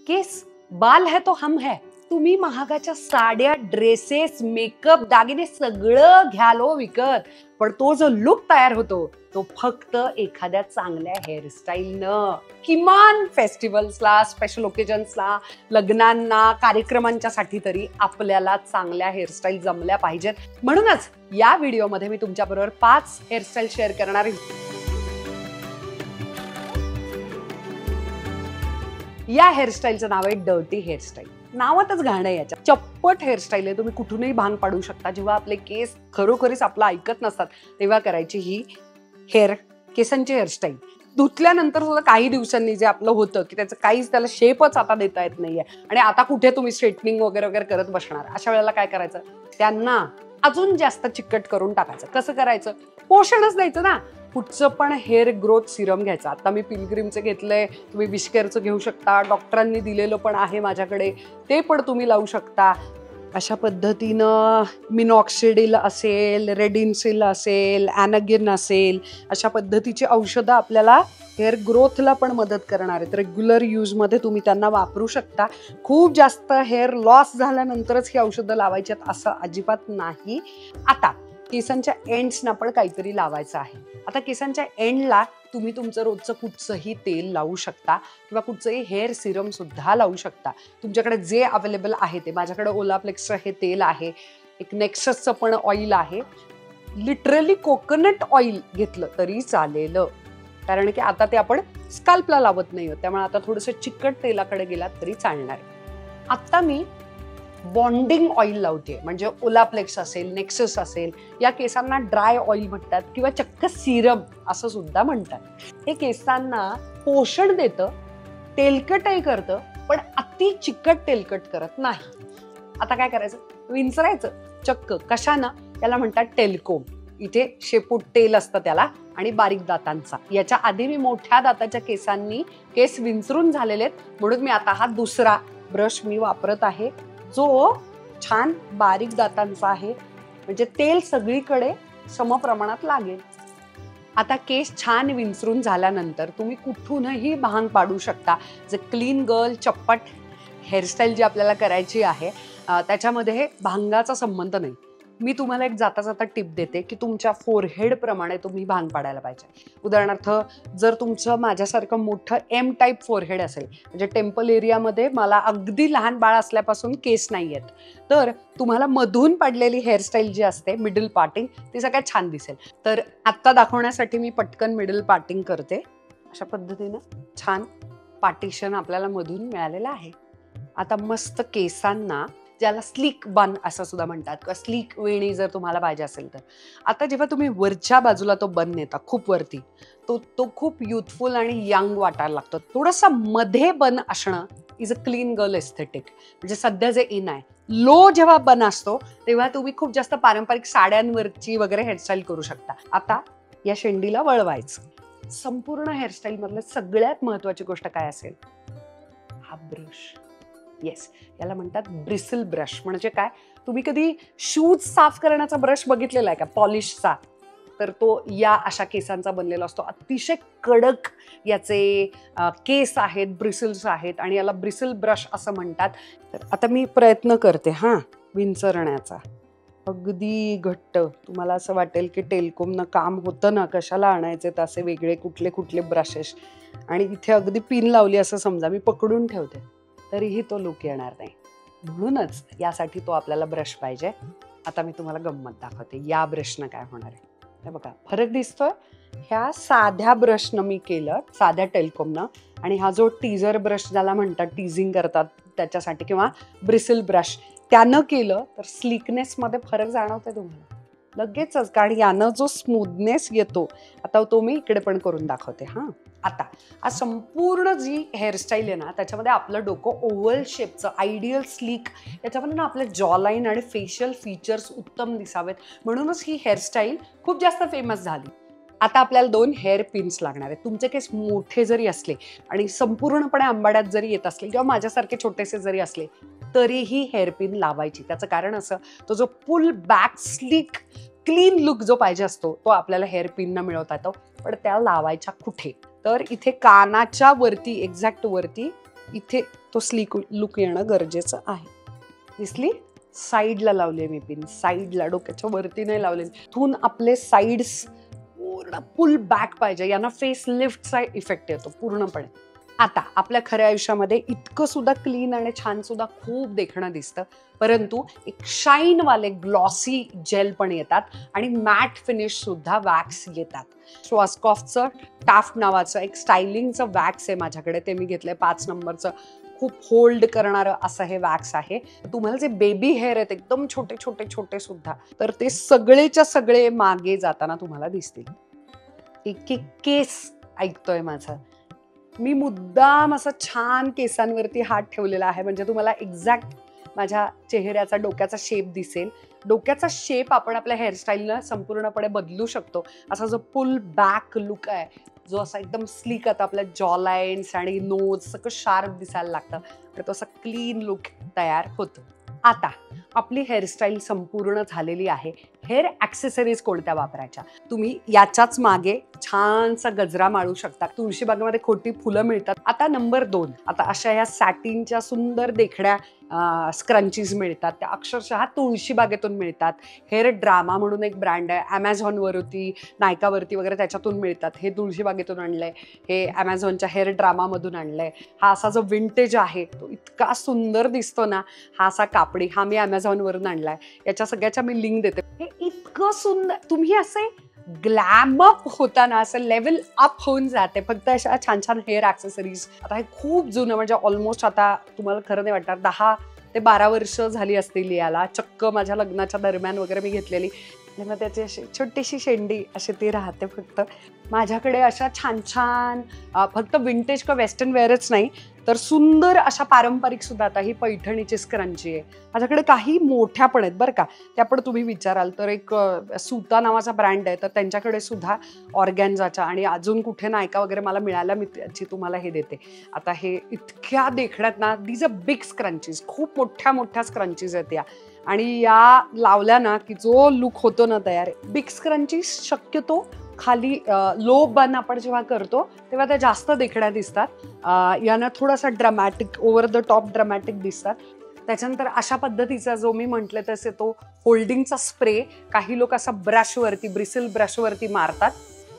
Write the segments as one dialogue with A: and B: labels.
A: केस बाल है तो हम है. तुम्ही महागाच्या साड्या, ड्रेसेस, मेकअप, दागिने सगळं घ्याल हो विकत, पण तो जो लुक तयार होतो तो फक्त एखाद्या चांगल्या हेअरस्टाईलनं. किमान फेस्टिवल्सला, स्पेशल ओकेजन्सला, लग्नांना, कार्यक्रमांच्या साठी तरी आपल्याला चांगल्या हेअरस्टाईल जमल्या पाहिजेत. म्हणूनच या व्हिडिओमध्ये मी तुमच्याबरोबर 5 हेअरस्टाईल शेअर करणार आहे. या हेअरस्टाईलचं नाव आहे डर्टी हेअरस्टाईल. नावातच घाण आहे याच्या. चप्पट हेअरस्टाईल आहे. तुम्ही कुठूनही भांग पाडू शकता. जेव्हा आपले केस खरोखरीच आपलं ऐकत नसतात तेव्हा करायची ही केसांची हेअरस्टाईल. धुतल्यानंतर सुद्धा काही दिवसांनी जे आपलं होतं की त्याचं काहीच त्याला शेपच आता देता येत नाहीये आणि आता कुठे तुम्ही स्ट्रेटनिंग वगैरे वगैरे करत बसणार. अशा वेळेला काय करायचं, त्यांना अजून जास्त चिकट करून टाकायचं. कसं करायचं, पोषणच द्यायचं ना. कुठचं पण हेअर ग्रोथ सिरम घ्यायचं. आता मी पिलग्रिमचं घेतलंय, तुम्ही विशकेअरचं घेऊ शकता. डॉक्टरांनी दिलेलं पण आहे माझ्याकडे, ते पण तुम्ही लावू शकता. अशा पद्धतीनं मिनॉक्सिडिल असेल, रेडिन्सिल असेल, ॲनागिन असेल, अशा पद्धतीची औषधं आपल्याला हेअर ग्रोथला पण मदत करणार आहेत. रेग्युलर यूजमध्ये तुम्ही त्यांना वापरू शकता. खूप जास्त हेअर लॉस झाल्यानंतरच ही औषधं लावायची आहेत असं अजिबात नाही. आता केसांच्या एंड्सना पण काहीतरी लावायचं आहे. आता केसांच्या एंडला तुम्ही तुमचं रोजचं कुठचंही तेल लावू शकता किंवा कुठचंही हेअर सिरम सुद्धा लावू शकता. तुमच्याकडे जे अवेलेबल आहे ते. माझ्याकडे ओलाप्लेक्सचं हे तेल आहे, एक नेक्ससचं पण ऑइल आहे. लिटरली कोकोनट ऑइल घेतलं तरी चालेल, कारण की आता ते आपण स्काल्पला लावत नाही. त्यामुळे आता थोडंसं चिकट तेलाकडे गेलात तरी चालणार आहे. आता मी बॉन्डिंग ऑइल लावते, म्हणजे ओलाप्लेक्स असेल, नेक्सस असेल, या केसांना ड्राय ऑइल म्हणतात किंवा चक्क सिरम असं सुद्धा म्हणतात. हे केसांना पोषण देतं, तेलकटही करतं, पण अति चिकट तेलकट करत नाही. आता काय करायचं, विंचरायचं चक्क. कशानं, त्याला म्हणतात टेलकोम. इथे शेपूट तेल असतं त्याला आणि बारीक दातांचा. याच्या आधी मी मोठ्या दाताच्या केसांनी केस विंचरून झालेले आहेत, म्हणून मी आता हा दुसरा ब्रश मी वापरत आहे जो छान बारीक दातांचा आहे, म्हणजे तेल सगळीकडे समप्रमाणात लागेल. आता केस छान विंचरून झाल्यानंतर तुम्ही कुठूनही भांग पाडू शकता. जे क्लीन गर्ल चप्पट हेअरस्टाईल जी आपल्याला करायची आहे त्याच्यामध्ये भांगाचा संबंध नाही. मी तुम्हाला एक जाता जाता टिप देते की तुमच्या फोरहेड प्रमाणे तुम्ही भांग पाडायला पाहिजे. उदाहरणार्थ, जर तुमचं माझ्यासारखं मोठं एम टाईप फोरहेड असेल, म्हणजे टेम्पल एरियामध्ये मला अगदी लहान बाळ असल्यापासून केस नाही आहेत, तर तुम्हाला मधून पाडलेली हेअरस्टाईल जी असते मिडल पार्टिंग, ती सगळ्यात छान दिसेल. तर आत्ता दाखवण्यासाठी मी पटकन मिडल पार्टिंग करते. अशा पद्धतीनं छान पार्टिशन आपल्याला मधून मिळालेलं आहे. आता मस्त केसांना, ज्याला स्लीक बन असं सुद्धा म्हणतात किंवा स्लीक वेणी जर तुम्हाला पाहिजे असेल तर, आता जेव्हा तुम्ही वरच्या बाजूला तो बन नेता खूप वरती, तो खूप युथफुल आणि यंग वाटायला लागतो. थोडासा मध्ये बन असणं is a clean girl aesthetic, म्हणजे सध्या जे इन आहे. लो जेव्हा बन असतो तेव्हा तुम्ही खूप जास्त पारंपरिक साड्यांवरची वगैरे हेअरस्टाईल करू शकता. आता या शेंडीला वळवायचं. संपूर्ण हेअरस्टाईल मधलं सगळ्यात महत्वाची गोष्ट काय असेल, हा ब्रश. येस, याला म्हणतात ब्रिसल ब्रश. म्हणजे काय, तुम्ही कधी शूज साफ करण्याचा ब्रश बघितलेला आहे का, पॉलिशचा? तर तो या अशा केसांचा बनलेला असतो. अतिशय कडक याचे केस आहेत, ब्रिसल्स आहेत आणि याला ब्रिसल ब्रश असं म्हणतात. तर आता मी प्रयत्न करते विंचरण्याचा. अगदी घट्ट. तुम्हाला असं वाटेल की टेलकोमनं काम होतं ना, कशाला आणायचे असे वेगळे कुठले कुठले ब्रशेस. आणि इथे अगदी पिन लावली असं समजा, मी पकडून ठेवते तरीही तो लुक येणार नाही. म्हणूनच यासाठी तो आपल्याला ब्रश पाहिजे. आता मी तुम्हाला गंमत दाखवते या ब्रशनं काय होणार आहे. हे बघा, फरक दिसतोय. ह्या साध्या ब्रशनं मी केलं, साध्या टेलकोमनं, आणि हा जो टीजर ब्रश ज्याला म्हणतात, टीझिंग करतात त्याच्यासाठी, किंवा ब्रिसल ब्रश, त्यानं केलं तर स्लीकनेसमध्ये फरक जाणवतोय तुम्हाला लगेचच. कारण यानं जो स्मूथनेस येतो, आता तो मी इकडे पण करून दाखवते. आता हा संपूर्ण जी हेअरस्टाईल आहे ना, त्याच्यामध्ये आपलं डोकं ओव्हल शेपचं, आयडियल स्लीक, याच्यामध्ये ना आपले जॉलाईन आणि फेशियल फीचर्स उत्तम दिसावेत, म्हणूनच ही हेअरस्टाईल खूप जास्त फेमस झाली. आता आपल्याला 2 हेअर पिन्स लागणार आहेत. तुमचे केस मोठे जरी असले आणि संपूर्णपणे आंबाड्यात जरी येत असले किंवा माझ्यासारखे छोटेसे जरी असले तरीही हेअर पिन लावायची. त्याचं कारण असं, तो जो pull back sleek clean look जो पाहिजे असतो तो आपल्याला हेअर पिननं मिळवता येतो. पण त्या लावायच्या कुठे, तर इथे कानाच्या वरती, एक्झॅक्ट वरती, इथे तो स्लीक लुक येणं गरजेचं आहे. दिसली? साईडला लावले मी पिन, साईडला, डोक्याच्या वरती नाही लावले. इथून आपले साईड्स पूर्ण पुल बॅक पाहिजे, यांना फेस लिफ्टचा इफेक्ट येतो पूर्णपणे. आता आपल्या खऱ्या आयुष्यामध्ये इतकं सुद्धा क्लीन आणि छान सुद्धा खूप देखणं दिसतं, परंतु एक शाईनवाले ग्लॉसी जेल पण येतात आणि मॅट फिनिश सुद्धा वॅक्स येतात. श्वासकॉफचं टाफ्ट नावाचं एक स्टायलिंगचं वॅक्स आहे माझ्याकडे, ते मी घेतलंय 5 नंबरचं. खूप होल्ड करणारं असं हे वॅक्स आहे. तुम्हाला जे बेबी हेअर आहेत एकदम छोटे छोटे छोटे सुद्धा, तर ते सगळेच्या सगळे मागे जाताना तुम्हाला दिसतील. एक एक केस ऐकतोय माझा मी, मुद्दाम असं छान केसांवरती हात ठेवलेला आहे, म्हणजे तुम्हाला एक्झॅक्ट माझ्या चेहऱ्याचा, डोक्याचा शेप दिसेल. डोक्याचा शेप आपण आपल्या हेअरस्टाईलनं संपूर्णपणे बदलू शकतो. असा जो पुल बॅक लुक आहे, जो असा एकदम स्लीक, आता आपल्या जॉ लाईन्स आणि नोज सगळं शार्प दिसायला लागतं, तर तो असा क्लीन लुक तयार होतो. आता आपली हेअरस्टाईल संपूर्ण झालेली आहे. हेअर ॲक्सेसरीज कोणत्या वापरायच्या? तुम्ही याच्याच मागे छानसा गजरा माळू शकता. तुळशीबागेमध्ये खोटी फुलं मिळतात. आता नंबर 2, आता अशा ह्या सॅटिनच्या सुंदर देखण्या स्क्रंचीज मिळतात, त्या अक्षरशः तुळशीबागेतून मिळतात. हेअर ड्रामा म्हणून एक ब्रँड आहे, ॲमेझॉनवरती, नायकावरती वगैरे त्याच्यातून मिळतात. हे तुळशीबागेतून आणलंय, हे ॲमेझॉनच्या हेअर ड्रामामधून आणलंय. हा असा जो विंटेज आहे तो इतका सुंदर दिसतो ना, हा असा कापडी, हा मी ॲमेझॉनवरून आणलाय. याच्या सगळ्याच्या मी लिंक देते. हे इतकं सुंदर, तुम्ही असे ग्लॅम अप होताना, असं लेवल अप होऊन जाते फक्त अशा छान छान हेअर ॲक्सेसरीज. आता हे खूप जुनं, म्हणजे ऑलमोस्ट आता तुम्हाला खरं नाही वाटणार 10 ते 12 वर्ष झाली असतील याला. चक्क माझ्या लग्नाच्या दरम्यान वगैरे मी घेतलेली. मग त्याची अशी छोटीशी शेंडी अशी ती राहते. फक्त माझ्याकडे अशा छान छान फक्त विंटेज किंवा वेस्टर्न वेअरच नाही, तर सुंदर अशा पारंपरिक सुद्धा. आता ही पैठणीची स्क्रंची आहे माझ्याकडे. काही मोठ्या पण आहेत बरं का, त्या पण तुम्ही विचाराल तर. एक सूता नावाचा ब्रँड आहे, तर त्यांच्याकडे सुद्धा ऑर्गॅन्झाच्या, आणि अजून कुठे नायका वगैरे मला मिळाल्या, मी त्याची तुम्हाला हे देते. आता हे इतक्या देखण्यात ना, दीज अ बिग स्क्रंचीज, खूप मोठ्या मोठ्या स्क्रंचीज आहेत या, आणि या लावल्या ना की जो लुक होतो ना तयार. बिग स्क्रंचीज शक्यतो खाली लो बन आपण जेव्हा करतो तेव्हा त्या जास्त देखण्या दिसतात. यानं थोडासा dramatic, over the top dramatic दिसतात. त्याच्यानंतर अशा पद्धतीचा जो मी म्हटलं तसे तो होल्डिंगचा स्प्रे, काही लोक असा ब्रशवरती, ब्रिसल ब्रशवरती मारतात,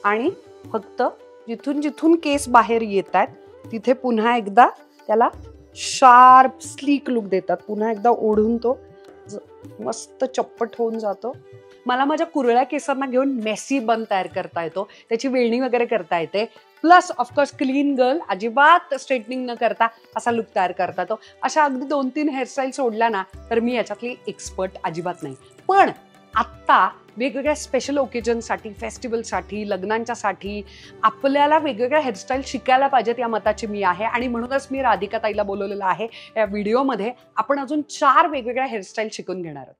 A: आणि फक्त जिथून जिथून केस बाहेर येत आहेत तिथे पुन्हा एकदा त्याला शार्प स्लीक लुक देतात. पुन्हा एकदा ओढून तो मस्त चप्पट होऊन जातो. मला माझ्या कुरळ्या केसांना घेऊन मेसी बन तयार करता येतो, त्याची वेणी वगैरे करता येते. प्लस ऑफकोर्स क्लीन गर्ल, अजिबात स्ट्रेटनिंग न करता असा लुक तयार करता येतो. अशा अगदी 2-3 हेअरस्टाईल सोडल्या ना तर मी याच्यातली एक्सपर्ट अजिबात नाही. पण आत्ता वेगवेगळ्या स्पेशल ओकेजनसाठी, फेस्टिवलसाठी, लग्नांच्यासाठी आपल्याला वेगवेगळ्या हेअरस्टाईल शिकायला पाहिजेत या मताची मी आहे. आणि म्हणूनच मी राधिका ताईला बोलवलेलं आहे. या व्हिडिओमध्ये आपण अजून 4 वेगवेगळ्या हेअरस्टाईल शिकून घेणार आहोत.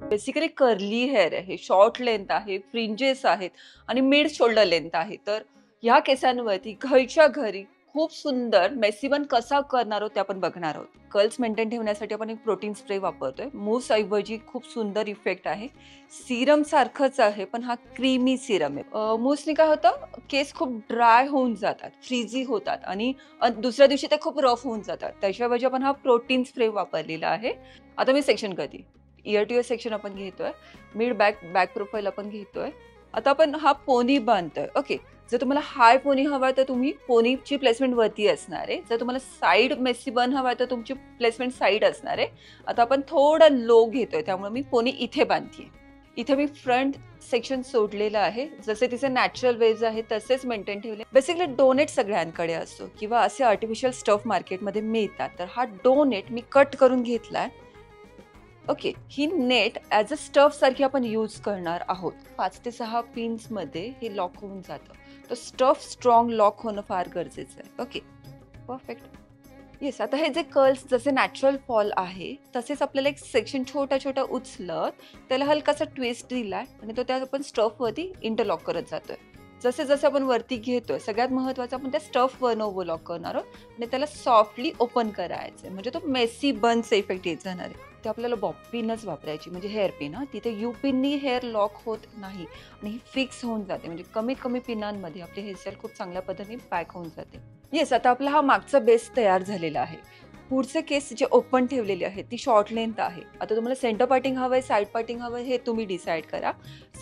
B: बेसिकली कर्ली हेअर आहे, शॉर्ट लेंथ आहे, फ्रिंजेस आहेत आणि मिड शोल्डर लेंथ आहे. तर ह्या केसांवरती घरच्या घरी खूप सुंदर मेसी बन कसा करणार आहोत ते आपण बघणार आहोत. कर्ल्स मेंटेन ठेवण्यासाठी आपण एक प्रोटीन स्प्रे वापरतोय. मूस ऐवजी खूप सुंदर इफेक्ट आहे. सिरम सारखंच आहे, पण हा क्रीमी सिरम आहे. मूसने काय होतं, केस खूप ड्राय होऊन जातात, फ्रीझी होतात, आणि दुसऱ्या दिवशी ते खूप रफ होऊन जातात. त्याच्याऐवजी आपण हा प्रोटीन स्प्रे वापरलेला आहे. आता मी सेक्शन करते. इयर टू इयर सेक्शन आपण घेतोय, मिड बॅक प्रोफाईल आपण घेतोय. आता आपण हा पोनी बांधतोय. ओके, जर तुम्हाला हाय पोनी हवा तर तुम्ही पोनीची प्लेसमेंट वरती असणार आहे. जर तुम्हाला साईड मेसी बन हवा तर तुमची प्लेसमेंट साईड असणार आहे. आता आपण थोडं लो घेतोय, त्यामुळे मी पोनी इथे बांधते. इथे मी फ्रंट सेक्शन सोडलेलं आहे, जसे तिचे नॅचरल वेव्ज आहेत तसेच मेंटेन ठेवले. बेसिकली डोनेट सगळ्यांकडे असतो किंवा असे आर्टिफिशियल स्टफ मार्केटमध्ये मिळतात, तर हा डोनेट मी कट करून घेतलाय. Okay, he net as a stuff सारखी आपण यूज करणार आहोत. 5 ते 6 पिन्स मध्ये हे लॉक होऊन जातं. तर स्टफ स्ट्रॉंग लॉक होणं फार गरजेचं आहे. Okay, perfect. येस, आता हे जे कर्ल्स जसे नॅचरल फॉल आहे तसेच आपल्याला एक सेक्शन छोटा छोटा उचलत त्याला हलकासा ट्विस्ट दिलाय आणि तो त्या आपण स्टफवरती इंटरलॉक करत जातोय. जसे जसे आपण वरती घेतोय सगळ्यात महत्वाचं आपण त्या स्टफ बनवू लॉक करणार आहोत आणि त्याला सॉफ्टली ओपन करायचंय म्हणजे तो मेसी बन्स इफेक्ट येत जाणार आहे. ते आपल्याला बॉब पिनच वापरायची म्हणजे हेअर पिन. तिथे यू पिननी हेअर लॉक होत नाही आणि ही फिक्स होऊन जाते म्हणजे कमीत कमी पिनांमध्ये आपली हेअरस्टाईल खूप चांगल्या पद्धतीने पॅक होऊन जाते. येस, आता आपला हा मागचा बेस तयार झालेला आहे. पुढचे केस जे ओपन ठेवलेले आहेत ती शॉर्ट लेंथ आहे. आता तुम्हाला सेंटर पार्टिंग हवंय, साईड पार्टिंग हवंय हे तुम्ही डिसाईड करा.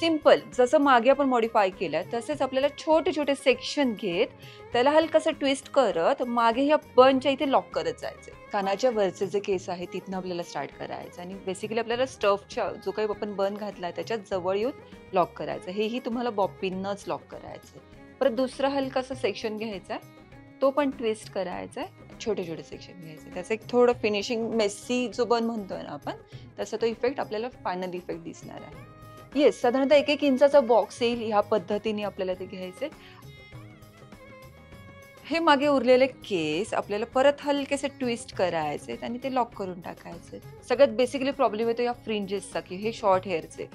B: सिम्पल जसं मागे आपण मॉडिफाय केलं तसेच आपल्याला छोटे छोटे सेक्शन घेत त्याला हलकंसं ट्विस्ट करत मागे ह्या बनच्या इथे लॉक करत जायचे. कानाच्या वरचे जे केस आहे तिथनं आपल्याला स्टार्ट करायचं आणि बेसिकली आपल्याला स्टफच्या जो काही आपण बन घातलाय त्याच्यात जवळ येऊन लॉक करायचं. हेही तुम्हाला बॉब पिननंच लॉक करायचं. परत दुसरा हलकासा सेक्शन घ्यायचा आहे, तो पण ट्विस्ट करायचा आहे, छोटे छोटे सेक्शन घ्यायचे. त्याचं एक थोडं फिनिशिंग मेसी जो बन म्हणतोय ना आपण तसा तो इफेक्ट आपल्याला फायनल इफेक्ट दिसणार आहे. येस, साधारणतः 1-1 इंचाचा बॉक्स येईल ह्या पद्धतीने आपल्याला ते घ्यायचे. हे मागे उरलेले केस आपल्याला परत हलकेसे ट्विस्ट करायचे आणि ते लॉक करून टाकायचे. सगळ्यात बेसिकली प्रॉब्लेम येतो या फ्रिंजेसचा की हे शॉर्ट हेअरचे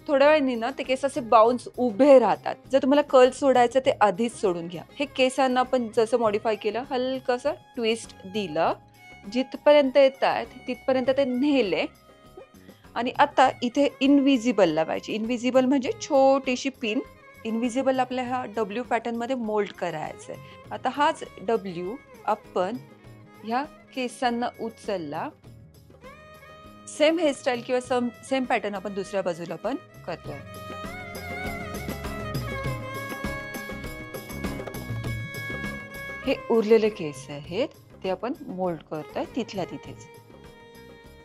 B: थोड्या वेळाने ना ते केस असे बाउन्स उभे राहतात. जर तुम्हाला कर्ल सोडायचं ते आधीच सोडून घ्या. हे केसांना आपण जसं मॉडिफाय केलं हलकंसं ट्विस्ट दिलं, जिथपर्यंत येत आहेत तिथपर्यंत ते नेले आणि आता इथे इनविजिबल लावायची. इनविजिबल म्हणजे छोटीशी पिन. इनविजिबल आपल्या ह्या डब्ल्यू पॅटर्न मध्ये मोल्ड करायचंय. आता हाच डब्ल्यू आपण ह्या केसांना उचलला, सेम हेअरस्टाईल किंवा सेम पॅटर्न आपण दुसऱ्या बाजूला पण करतोय. हे उरलेले केस आहेत ते आपण मोल्ड करतोय तिथल्या तिथेच.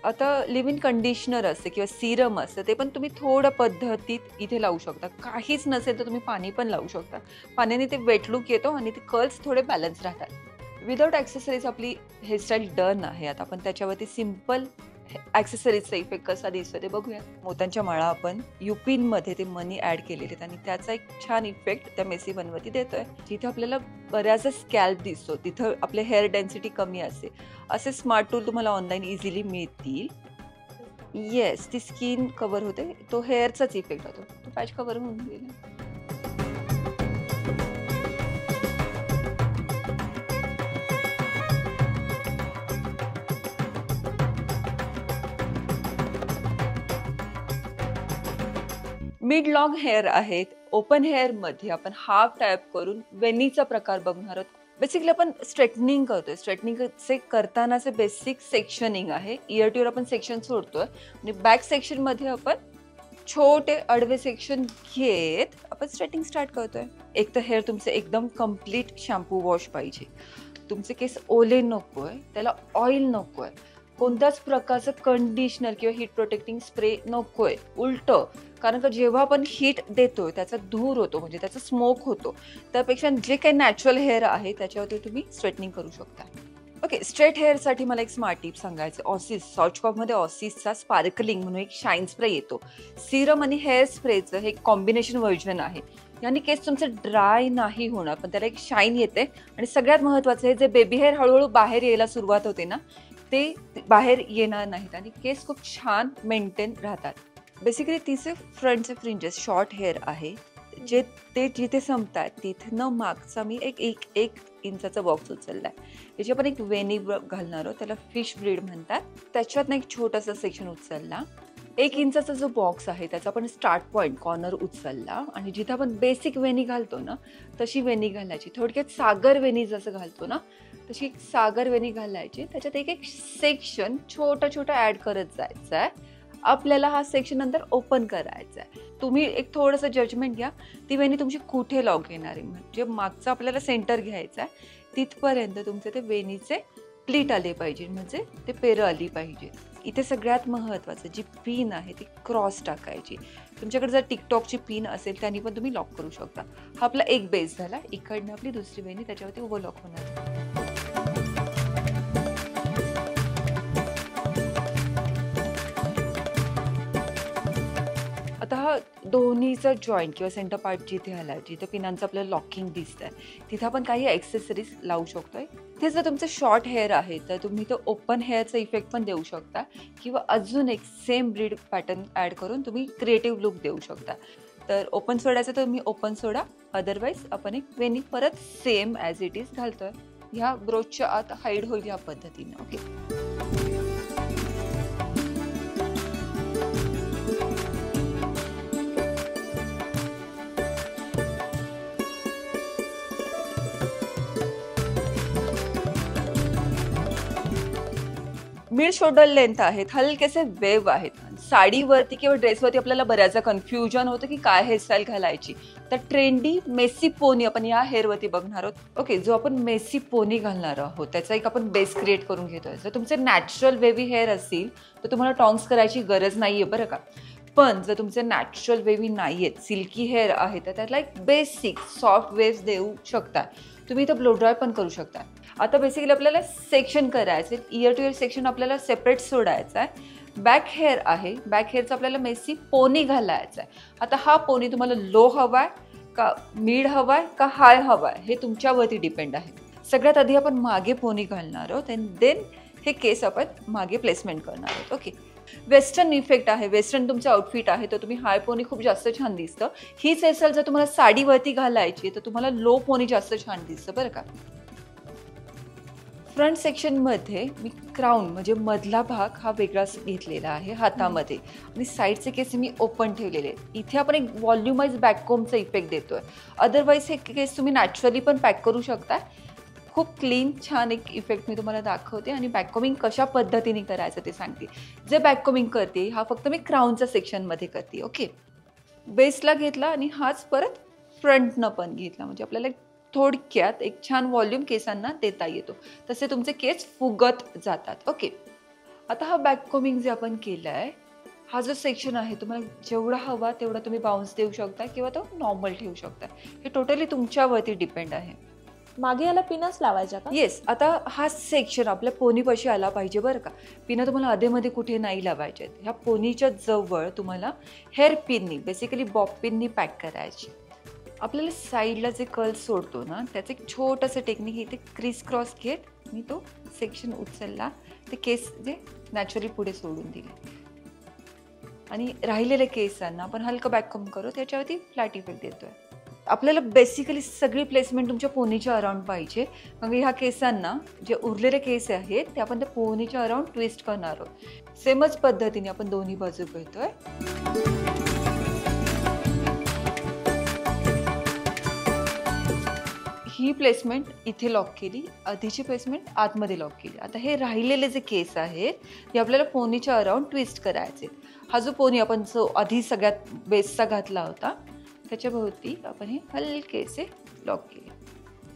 B: आता लिव्ह इन कंडिशनर असते किंवा सिरम असतं ते पण तुम्ही थोड्या पद्धतीत इथे लावू शकता. काहीच नसेल तर तुम्ही पाणी पण लावू शकता. पाण्याने ते वेट लुक येतो आणि ते कर्ल्स थोडे बॅलन्स राहतात. विदाउट ॲक्सेसरीज आपली हेअरस्टाईल डन आहे. आता आपण त्याच्यावरती सिम्पल ॲक्सेसरीजचा इफेक्ट कसा दिसतो ते बघूया. मोत्यांच्या माळा आपण युपिनमध्ये ते मनी ॲड केलेले आहेत आणि त्याचा एक छान इफेक्ट त्या मेसी बनवती देतोय. जिथे आपल्याला बऱ्याचसा स्कॅल्प दिसतो तिथं आपले हेअर डेन्सिटी कमी असते. असे स्मार्ट टूल तुम्हाला ऑनलाईन इझिली मिळतील. येस, ती स्किन कव्हर होते, तो हेअरचाच इफेक्ट होतो, तो पॅच कव्हर होऊन गेला. मिड लॉंग हेअर आहेत. ओपन हेअर मध्ये आपण हाफ टाईप करून वेनीचा प्रकार बघणार आहोत. बेसिकली आपण स्ट्रेटनिंग करतोय. स्ट्रेटनिंगचे करतानाचे बेसिक सेक्शनिंग आहे. इयर टूवर आपण सेक्शन सोडतोय आणि बॅक सेक्शन मध्ये आपण छोटे अडवे सेक्शन घेत आपण स्ट्रेटिंग स्टार्ट करतोय. एक तर हेअर तुमचे एकदम कम्प्लीट शॅम्पू वॉश पाहिजे. तुमचे केस ओले नकोय, त्याला ऑइल नकोय, कोणत्याच प्रकारचं कंडिशनर किंवा हीट प्रोटेक्टिंग स्प्रे नकोय. उलट, कारण का जेव्हा आपण हीट देतोय त्याचा धूर होतो म्हणजे त्याचा स्मोक होतो. त्यापेक्षा जे काही नॅचरल हेअर आहे त्याच्यावरती तुम्ही स्ट्रेटनिंग करू शकता. ओके, स्ट्रेट हेअरसाठी मला एक स्मार्ट टिप सांगायचं. ऑसिस सॉचकॉपमध्ये ऑसिसचा स्पार्कलिंग म्हणून एक शाईन स्प्रे येतो. सिरम आणि हेअर स्प्रेचं हे कॉम्बिनेशन व्हर्जन आहे. याने केस तुमचे ड्राय नाही होणार पण त्याला एक शाईन येते. आणि सगळ्यात महत्त्वाचं आहे, जे बेबी हेअर हळूहळू बाहेर यायला सुरुवात होते ना ते बाहेर येणार नाहीत आणि केस खूप छान मेंटेन राहतात. बेसिकली तिचे फ्रंटचे फ्रिंजेस शॉर्ट हेअर आहे जे ते जिथे संपतात तिथनं मागचा मी एक इंचाचा बॉक्स उचललाय. याची आपण एक वेणी घालणार आहोत, त्याला फिश ब्रीड म्हणतात. त्याच्यातनं एक छोटासा सेक्शन उचलला. 1 इंचाचा जो बॉक्स आहे त्याचा आपण स्टार्ट पॉईंट कॉर्नर उचलला आणि जिथे आपण बेसिक वेणी घालतो ना तशी वेणी घालायची. थोडक्यात सागर वेणी जसं घालतो ना तशी एक सागर वेणी घालायची. त्याच्यात एक सेक्शन छोटा ऍड करत जायचं आहे. आपल्याला हा सेक्शन नंतर ओपन करायचा आहे. तुम्ही एक थोडंसं जजमेंट घ्या, ती वेणी तुमची कुठे लॉक येणार आहे. म्हणजे मागचा आपल्याला सेंटर घ्यायचा आहे तिथपर्यंत तुमचे ते वेणीचे प्लीट आले पाहिजे, म्हणजे ते पेरं आली पाहिजे. इथे सगळ्यात महत्त्वाचं जी पिन आहे ती क्रॉस टाकायची. तुमच्याकडे जर टिकटॉकची पिन असेल त्याने पण तुम्ही लॉक करू शकता. हा आपला एक बेस झाला. इकडनं आपली दुसरी वेणी त्याच्यावरती ओव्हर लॉक होणार. आता हा दोन्हीचा जॉईंट किंवा सेंटर पार्ट जिथे आला जिथे पिनांचं आपल्याला लॉकिंग दिसतंय तिथे आपण काही ॲक्सेसरीज लावू शकतोय. ते जर तुमचं शॉर्ट हेअर आहे तर तुम्ही तो ओपन हेअरचा इफेक्ट पण देऊ शकता किंवा अजून एक सेम ब्रीड पॅटर्न ॲड करून तुम्ही क्रिएटिव्ह लुक देऊ शकता. तर ओपन सोडायचं तर मी ओपन सोडा, अदरवाईज आपण एक वेणी परत सेम ॲज इट इज घालतोय. ह्या ब्रोचच्या आत हाईड होईल या पद्धतीने. ओके, मिड शोल्डर लेंथ आहेत, हलकेसे वेव आहेत. साडीवरती किंवा ड्रेसवरती आपल्याला बऱ्याचदा कन्फ्युजन होतं की काय हेअरस्टाईल घालायची. तर ट्रेंडी मेसी पोनी आपण या हेअरवरती बघणार आहोत. ओके, जो आपण मेसी पोनी घालणार आहोत त्याचा एक आपण बेस क्रिएट करून घेतोय. जर तुमचे नॅचरल वेवी हेअर असतील तर तुम्हाला टॉंग्स करायची गरज नाहीये बरं का. पण जर तुमचे नॅचरल वेवी नाही आहेत, सिल्की हेअर आहे, तर त्याला एक बेसिक सॉफ्ट वेव्स देऊ शकता. तुम्ही इथं ब्लो ड्राय पण करू शकता. आता बेसिकली आपल्याला सेक्शन करायचं आहे. इयर टू इयर सेक्शन आपल्याला सेपरेट सोडायचं आहे. बॅक हेअर आहे, बॅक हेअरचा आपल्याला मेसी पोनी घालायचा आहे. आता हा पोनी तुम्हाला लो हवाय का मिड हवाय का हाय हवाय हे तुमच्यावरती डिपेंड आहे. सगळ्यात आधी आपण मागे पोनी घालणार आहोत अँड देन हे केस आपण मागे प्लेसमेंट करणार आहोत. ओके, वेस्टर्न इफेक्ट आहे, वेस्टर्न तुमचं आउटफिट आहे तर तुम्ही हाय पोनी खूप जास्त छान दिसतं. हीच हेअरस्टाईल जर तुम्हाला साडीवरती घालायची तर तुम्हाला लो पोनी जास्त छान दिसतं बरं का. फ्रंट सेक्शनमध्ये मी क्राऊन म्हणजे मधला भाग हा वेगळाच घेतलेला आहे हातामध्ये आणि साईडचे केस मी ओपन ठेवलेले आहेत. इथे आपण एक व्हॉल्युमाइज बॅककोमचा इफेक्ट देतोय. अदरवाईज हे केस तुम्ही नॅचरली पण पॅक करू शकता. खूप क्लीन छान एक इफेक्ट मी तुम्हाला दाखवते आणि बॅककोमिंग कशा पद्धतीने करायचं ते सांगते. जे बॅककोमिंग करते हा फक्त मी क्राऊनच्या सेक्शनमध्ये करते. ओके, बेसला घेतला आणि हाच परत फ्रंटनं पण घेतला म्हणजे आपल्याला थोडक्यात एक छान व्हॉल्यूम केसांना देता येतो. तसे तुमचे केस फुगत जातात. ओके, आता हा बॅककोमिंग जे आपण केला आहे हा जो सेक्शन आहे तुम्हाला जेवढा हवा तेवढा तुम्ही बाउन्स देऊ शकता किंवा तो नॉर्मल ठेवू शकता. हे टोटली तुमच्यावरती डिपेंड आहे.
C: मागे याला पिनच लावायच्या का?
B: येस, आता हा सेक्शन आपल्या पोनीपाशी आला पाहिजे बरं का. पिनं तुम्हाला आधेमध्ये कुठे नाही लावायचे आहेत. ह्या पोनीच्या जवळ तुम्हाला हेअर पिननी बेसिकली बॉब पिननी पॅक करायची. आपल्याला साईडला जे कर्ल सोडतो ना त्याचं एक छोटंसं टेक्निक इथे क्रिस क्रॉस घेत मी तो सेक्शन उचलला, ते केस जे नॅचरली पुढे सोडून दिले आणि राहिलेल्या केसांना आपण हलकं बॅककम करू त्याच्यावरती फ्लॅट इफेक्ट देतोय. आपल्याला बेसिकली सगळी प्लेसमेंट तुमच्या पोनीच्या अराउंड पाहिजे. कारण ह्या केसांना जे उरलेले केस आहेत ते आपण त्या पोनीच्या अराउंड ट्विस्ट करणार आहोत. सेमच पद्धतीने आपण दोन्ही बाजू घेतोय. ही प्लेसमेंट इथे लॉक केली, आधीची प्लेसमेंट आतमध्ये लॉक केली. आता हे राहिलेले जे केस आहेत हे आपल्याला पोनीच्या अराउंड ट्विस्ट करायचे. हा जो पोनी आपण जो आधी सगळ्यात बेसचा घातला होता त्याच्या भोवती आपण हे हलकेसे लॉक केले.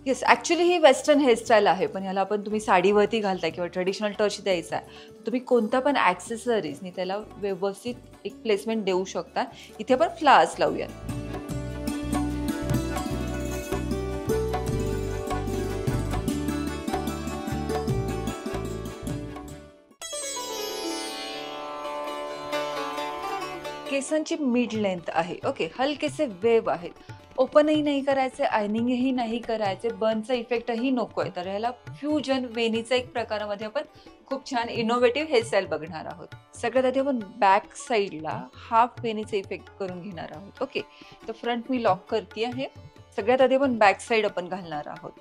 B: येस, ॲक्च्युली ही वेस्टर्न हेअरस्टाईल आहे पण याला आपण तुम्ही साडीवरती घालताय किंवा ट्रेडिशनल टच द्यायचा आहे तुम्ही कोणता पण ॲक्सेसरीजनी त्याला व्यवस्थित एक प्लेसमेंट देऊ शकता. इथे आपण फ्लावर्स लावूया. केसांची मिड लेंथ आहे. ओके, हलकेसे वेव आहेत. ओपनही नाही करायचे, आयनिंगही नाही करायचे, बर्नचा इफेक्टही नको आहे. तर ह्याला फ्युजन वेणीचा एक प्रकारामध्ये आपण खूप छान इनोव्हेटिव्ह हेअरस्टाईल बघणार आहोत. सगळ्यात आधी आपण बॅक साईडला हाफ वेणीचा इफेक्ट करून घेणार आहोत. ओके, तर फ्रंट मी लॉक करते आहे. सगळ्यात आधी आपण बॅक साईड आपण घालणार आहोत.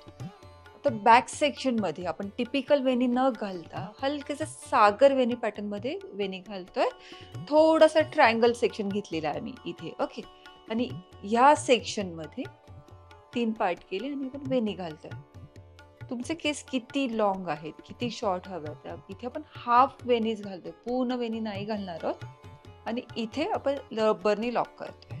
B: तर बॅक सेक्शनमध्ये आपण टिपिकल वेणी न घालता हलकेचं सागर वेणी पॅटर्नमध्ये वेणी घालतोय. थोडासा ट्रायंगल सेक्शन घेतलेला आहे मी इथे. ओके, आणि ह्या सेक्शनमध्ये 3 पार्ट केले आणि आपण वेणी घालतोय. तुमचे केस किती लॉंग आहेत, किती शॉर्ट हव्यात, इथे आपण हाफ वेणीच घालतोय, पूर्ण वेणी नाही घालणार आहोत. आणि इथे आपण रबरनी लॉक करतोय.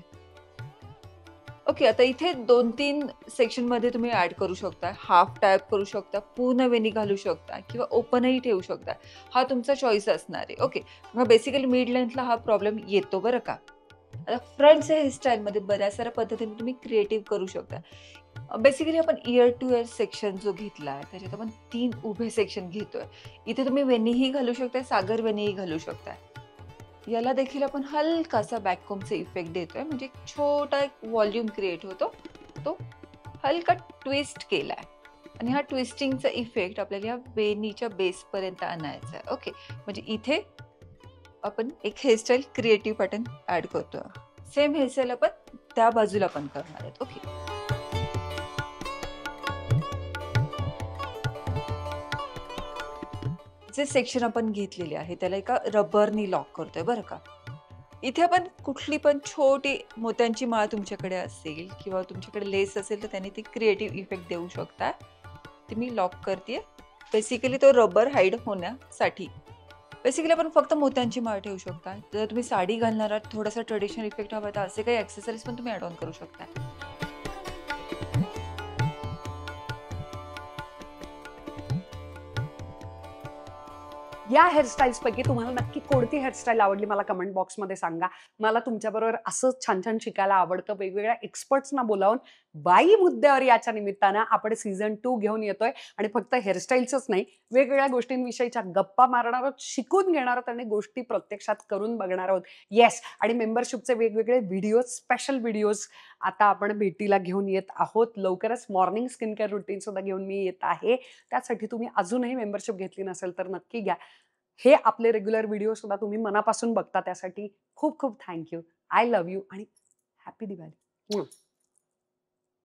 B: ओके, आता इथे 2-3 सेक्शनमध्ये तुम्ही ॲड करू शकता. हाफ टाईप करू शकता, पूर्ण वेणी घालू शकता किंवा ओपनही ठेवू शकता. हा तुमचा चॉईस असणार आहे. ओके, मग बेसिकली मिड लेंथला हा प्रॉब्लेम येतो बरं का. आता फ्रंटच्या हेअरस्टाईलमध्ये बऱ्याच साऱ्या पद्धतीने तुम्ही क्रिएटिव्ह करू शकता. बेसिकली आपण इयर टू इयर सेक्शन जो घेतला आहे त्याच्यात आपण 3 उभे सेक्शन घेतोय. इथे तुम्ही वेणीही घालू शकता, सागर वेणीही घालू शकता. याला देखील आपण हलकासा बॅककोमचा इफेक्ट देतोय म्हणजे छोटा एक व्हॉल्यूम क्रिएट होतो. तो हलका ट्विस्ट केलाय आणि हा ट्विस्टिंगचा इफेक्ट आपल्याला या वेणीच्या बेसपर्यंत आणायचा आहे. ओके, म्हणजे इथे आपण एक हेअरस्टाईल क्रिएटिव्ह पॅटर्न ॲड करतो. सेम हेअरस्टाईल आपण त्या बाजूला पण करणार आहेत. ओके. जे सेक्शन आपण घेतलेले आहे त्याला एका रबरनी लॉक करतोय बरं का. इथे आपण कुठली पण छोटी मोत्यांची माळ तुमच्याकडे असेल किंवा तुमच्याकडे लेस असेल तर त्याने ती क्रिएटिव्ह इफेक्ट देऊ शकता. ते मी लॉक करते. बेसिकली तो रबर हाईड होण्यासाठी. बेसिकली आपण फक्त मोत्यांची माळ ठेवू शकता. जर तुम्ही साडी घालणार आहात, थोडासा ट्रेडिशनल इफेक्ट हवा तर असे काही ॲक्सेसरीज पण तुम्ही ॲड ऑन करू शकता.
A: या हेअरस्टाईल्स पैकी तुम्हाला नक्की कोणती हेअरस्टाईल आवडली मला कमेंट बॉक्समध्ये सांगा. मला तुमच्याबरोबर असंच छान छान शिकायला आवडतं. वेगवेगळ्या एक्सपर्ट्सना बोलावून बाई मुद्द्यावर याच्या निमित्तानं आपण सीझन 2 घेऊन येतोय आणि फक्त हेअरस्टाईल्सच नाही, वेगवेगळ्या गोष्टींविषयीच्या गप्पा मारणार आहोत, शिकून घेणार आहोत आणि गोष्टी प्रत्यक्षात करून बघणार आहोत. येस, आणि मेंबरशिपचे वेगवेगळे व्हिडिओज, स्पेशल व्हिडिओज आता आपण भेटीला घेऊन येत आहोत. लवकरच मॉर्निंग स्किन केअर रुटीन सुद्धा घेऊन मी येत आहे. त्यासाठी तुम्ही अजूनही मेंबरशिप घेतली नसेल तर नक्की घ्या. हे आपले रेग्युलर व्हिडिओ सुद्धा तुम्ही मनापासून बघता त्यासाठी खूप खूप थँक्यू. आय लव्ह यू आणि हॅपी दिवाळी.